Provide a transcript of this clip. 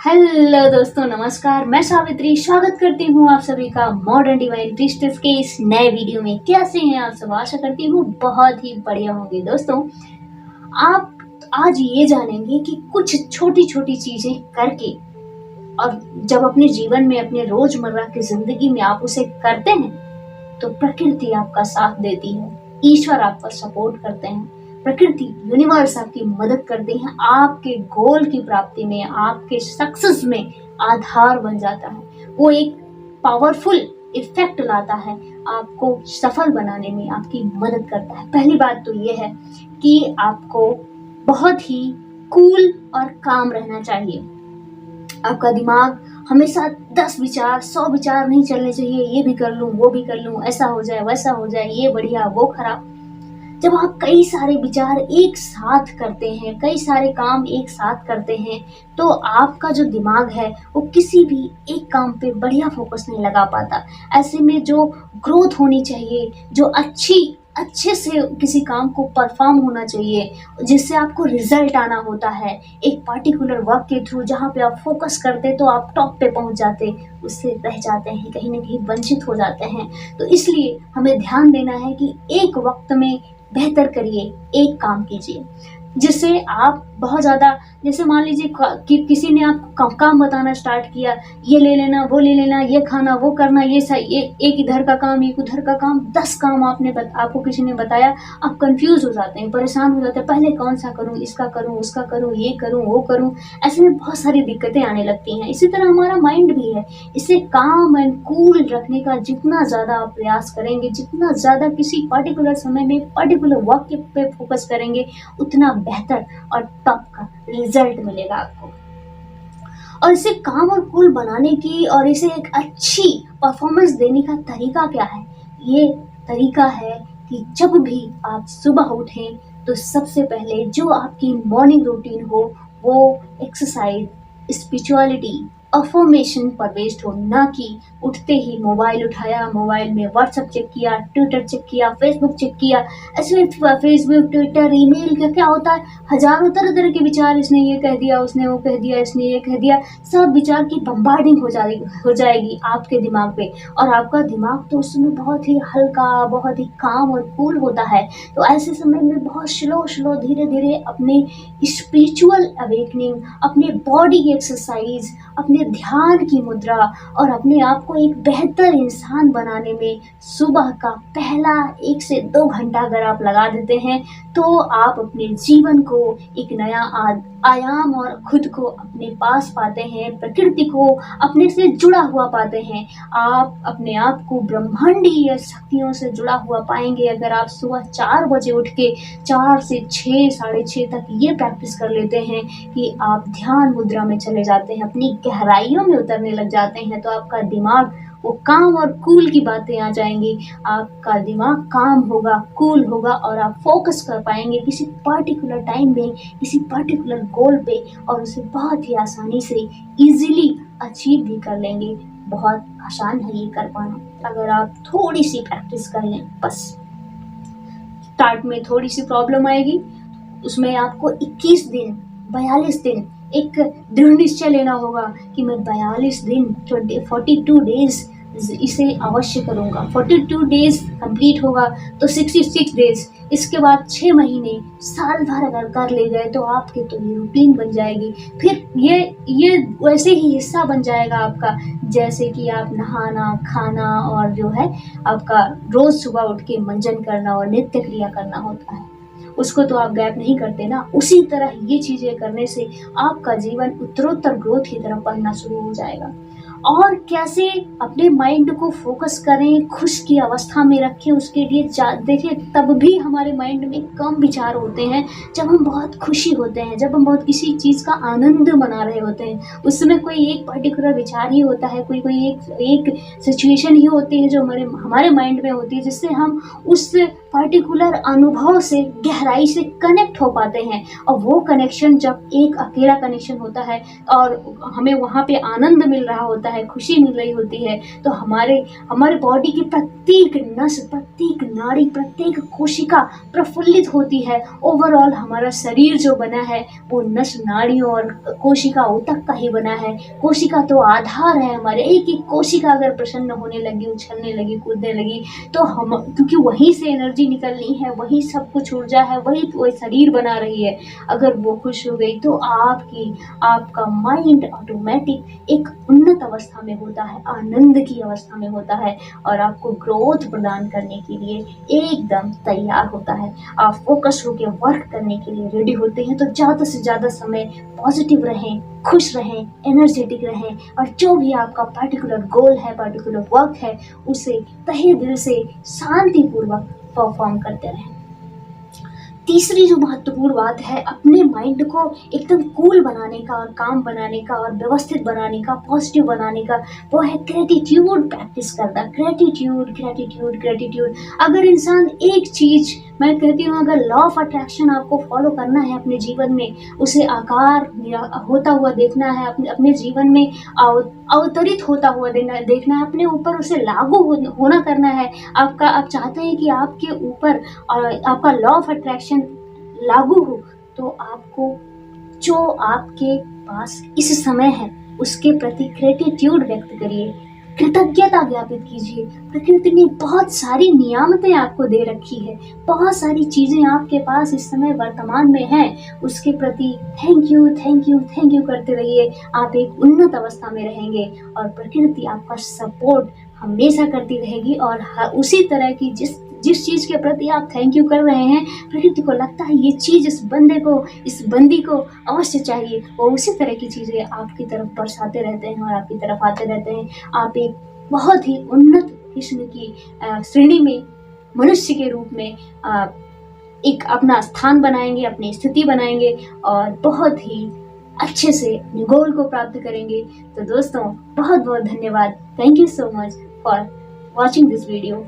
Hello दोस्तों, नमस्कार। मैं सावित्री स्वागत करती हूँ आप सभी का मॉडर्न डिवाइन प्रीस्टेस के इस नए वीडियो में। कैसे हैं आप सब? आशा करती हूँ बहुत ही बढ़िया होंगे। दोस्तों, आप आज ये जानेंगे कि कुछ छोटी छोटी चीजें करके और जब अपने जीवन में, अपने रोजमर्रा की जिंदगी में आप उसे करते हैं तो प्रकृति आपका साथ देती है, ईश्वर आपका सपोर्ट करते हैं, प्रकृति यूनिवर्स आपकी मदद करती है, आपके गोल की प्राप्ति में, आपके सक्सेस में आधार बन जाता है। वो एक पावरफुल इफेक्ट लाता है, आपको सफल बनाने में आपकी मदद करता है। पहली बात तो ये है कि आपको बहुत ही कूल और काम रहना चाहिए। आपका दिमाग हमेशा 10 विचार 100 विचार नहीं चलने चाहिए। ये भी कर लूं, वो भी कर लूं, ऐसा हो जाए, वैसा हो जाए, ये बढ़िया, वो खराब। जब आप कई सारे विचार एक साथ करते हैं, कई सारे काम एक साथ करते हैं, तो आपका जो दिमाग है वो किसी भी एक काम पे बढ़िया फोकस नहीं लगा पाता। ऐसे में जो ग्रोथ होनी चाहिए, जो अच्छे से किसी काम को परफॉर्म होना चाहिए, जिससे आपको रिजल्ट आना होता है एक पर्टिकुलर वर्क के थ्रू, जहाँ पे आप फोकस करते तो आप टॉप पे पहुंच जाते, उससे रह जाते हैं, कहीं ना कहीं वंचित हो जाते हैं। तो इसलिए हमें ध्यान देना है कि एक वक्त में बेहतर करिए, एक काम कीजिए जिससे आप बहुत ज़्यादा, जैसे मान लीजिए कि किसी ने आपको काम बताना स्टार्ट किया, ये ले लेना, वो ले लेना, ये खाना, वो करना, ये एक इधर का काम, एक उधर का काम, 10 काम आपको किसी ने बताया। आप कंफ्यूज हो जाते हैं, परेशान हो जाते हैं, पहले कौन सा करूं, इसका करूं, उसका करूं, ये करूं, वो करूं। ऐसे में बहुत सारी दिक्कतें आने लगती हैं। इसी तरह हमारा माइंड भी है। इसे काम एंड कूल रखने का जितना ज़्यादा आप प्रयास करेंगे, जितना ज़्यादा किसी पर्टिकुलर समय में पर्टिकुलर वर्क पे फोकस करेंगे, उतना बेहतर और टॉप का रिजल्ट मिलेगा आपको। और इसे काम और कूल बनाने की और इसे एक अच्छी परफॉर्मेंस देने का तरीका क्या है? ये तरीका है कि जब भी आप सुबह उठें तो सबसे पहले जो आपकी मॉर्निंग रूटीन हो वो एक्सरसाइज, स्पिरिचुअलिटी, अफर्मेशन पर बेस्ड हो, ना कि उठते ही मोबाइल उठाया, मोबाइल में व्हाट्सएप चेक किया, ट्विटर चेक किया, फेसबुक चेक किया। ऐसे फेसबुक, ट्विटर, ईमेल का क्या होता है, हजारों तरह तरह के विचार, इसने ये कह दिया, उसने वो कह दिया, इसने ये कह दिया, सब विचार की बम्बार्डिंग हो जाएगी आपके दिमाग पे। और आपका दिमाग तो उस समय बहुत ही हल्का, बहुत ही काम और कूल होता है। तो ऐसे समय में बहुत स्लो धीरे धीरे अपने स्पिरिचुअल अवेकनिंग, अपने बॉडी की एक्सरसाइज, अपने ध्यान की मुद्रा और अपने आप को एक बेहतर इंसान बनाने में सुबह का पहला 1 से 2 घंटा अगर आप लगा देते हैं तो आप अपने जीवन को एक नया आयाम और खुद को अपने पास पाते हैं, प्रकृति को अपने से जुड़ा हुआ पाते हैं। आप अपने आप को ब्रह्मांडीय शक्तियों से जुड़ा हुआ पाएंगे अगर आप सुबह 4 बजे उठ के 4 से 6, साढ़े 6 तक ये प्रैक्टिस कर लेते हैं कि आप ध्यान मुद्रा में चले जाते हैं, अपनी गहराइयों में उतरने लग जाते हैं। तो आपका दिमाग वो काम और कूल की बातें आ जाएंगी। आपका दिमाग काम होगा, कूल होगा और आप फोकस कर पाएंगे किसी पर्टिकुलर टाइम में, किसी पर्टिकुलर गोल पे, और उसे बहुत ही आसानी से इजीली अचीव भी कर लेंगे। बहुत आसान है ये कर पाना अगर आप थोड़ी सी प्रैक्टिस कर लें। बस स्टार्ट में थोड़ी सी प्रॉब्लम आएगी, उसमें आपको 21 दिन, 42 दिन एक दृढ़ निश्चय लेना होगा कि मैं 42 दिन 42 डेज इसे अवश्य करूंगा। 42 डेज कंप्लीट होगा तो 66 डेज, इसके बाद 6 महीने, साल भर अगर कर ले गए तो आपके तो ये रूटीन बन जाएगी। फिर ये वैसे ही हिस्सा बन जाएगा आपका, जैसे कि आप नहाना, खाना और जो है आपका रोज सुबह उठ के मंजन करना और नित्य क्रिया करना होता है, उसको तो आप गैप नहीं करते ना। उसी तरह ये चीजें करने से आपका जीवन उत्तरोत्तर ग्रोथ की तरफ बढ़ना शुरू हो जाएगा। और कैसे अपने माइंड को फोकस करें, खुश की अवस्था में रखें, उसके लिए देखिए, तब भी हमारे माइंड में कम विचार होते हैं जब हम बहुत खुशी होते हैं, जब हम बहुत किसी चीज़ का आनंद मना रहे होते हैं। उस समय कोई एक पर्टिकुलर विचार ही होता है, कोई एक सिचुएशन ही होती है जो हमारे माइंड में होती है, जिससे हम उस पर्टिकुलर अनुभव से गहराई से कनेक्ट हो पाते हैं। और वो कनेक्शन जब एक अकेला कनेक्शन होता है और हमें वहाँ पे आनंद मिल रहा होता होता है, खुशी मिल रही होती है, तो हमारे हमारे बॉडी की प्रत्येक नस, प्रत्येक नाड़ी, प्रत्येक कोशिका प्रफुल्लित होती है। ओवरऑल हमारा शरीर जो बना है वो नस नाड़ियों और कोशिकाओं तक का ही बना है। कोशिका तो आधार है हमारे। एक एक कोशिका अगर प्रसन्न होने लगी, उछलने लगी, कूदने लगी, तो हम, क्योंकि वहीं से एनर्जी निकलनी है, वही सब कुछ ऊर्जा है, वही शरीर बना रही है। अगर वो खुश हो गई तो आपका माइंड ऑटोमेटिक एक उन्नत अवस्था में होता है, आनंद की अवस्था में होता है, और आपको ग्रोथ प्रदान करने के लिए एकदम तैयार होता है। आप फोकस होकर वर्क करने के लिए रेडी होते हैं। तो ज़्यादा से ज़्यादा समय पॉजिटिव रहें, खुश रहें, एनर्जेटिक रहें, और जो भी आपका पर्टिकुलर गोल है, पर्टिकुलर वर्क है, उसे तहे दिल से शांतिपूर्वक परफॉर्म करते रहें। तीसरी जो महत्वपूर्ण बात है अपने माइंड को एकदम कूल बनाने का और काम बनाने का और व्यवस्थित बनाने का, पॉजिटिव बनाने का, वो है ग्रेटिट्यूड प्रैक्टिस करना। Gratitude gratitude gratitude. अगर इंसान एक चीज़, मैं कहती हूँ, अगर लॉ ऑफ अट्रैक्शन आपको फॉलो करना है अपने जीवन में, उसे आकार होता हुआ देखना है, अपने जीवन में अवतरित होता हुआ देखना है, अपने ऊपर उसे लागू होना करना है। आप चाहते हैं कि आपके ऊपर आपका लॉ ऑफ अट्रैक्शन लागू हो, तो आपको जो आपके पास इस समय है उसके प्रति ग्रेटिट्यूड व्यक्त करिए, कृतज्ञता ज्ञापित कीजिए। प्रकृति ने बहुत सारी नियामतें आपको दे रखी है, बहुत सारी चीज़ें आपके पास इस समय वर्तमान में हैं, उसके प्रति thank you thank you thank you करते रहिए। आप एक उन्नत अवस्था में रहेंगे और प्रकृति आपका सपोर्ट हमेशा करती रहेगी। और उसी तरह की जिस चीज़ के प्रति आप थैंक यू कर रहे हैं, प्रकृति को लगता है ये चीज़ इस बंदे को, इस बंदी को अवश्य चाहिए, वो उसी तरह की चीज़ें आपकी तरफ बरसाते रहते हैं और आपकी तरफ आते रहते हैं। आप एक बहुत ही उन्नत किस्म की श्रेणी में मनुष्य के रूप में एक अपना स्थान बनाएंगे, अपनी स्थिति बनाएंगे, और बहुत ही अच्छे से अपने गोल को प्राप्त करेंगे। तो दोस्तों, बहुत बहुत धन्यवाद। Thank you so much for watching this video.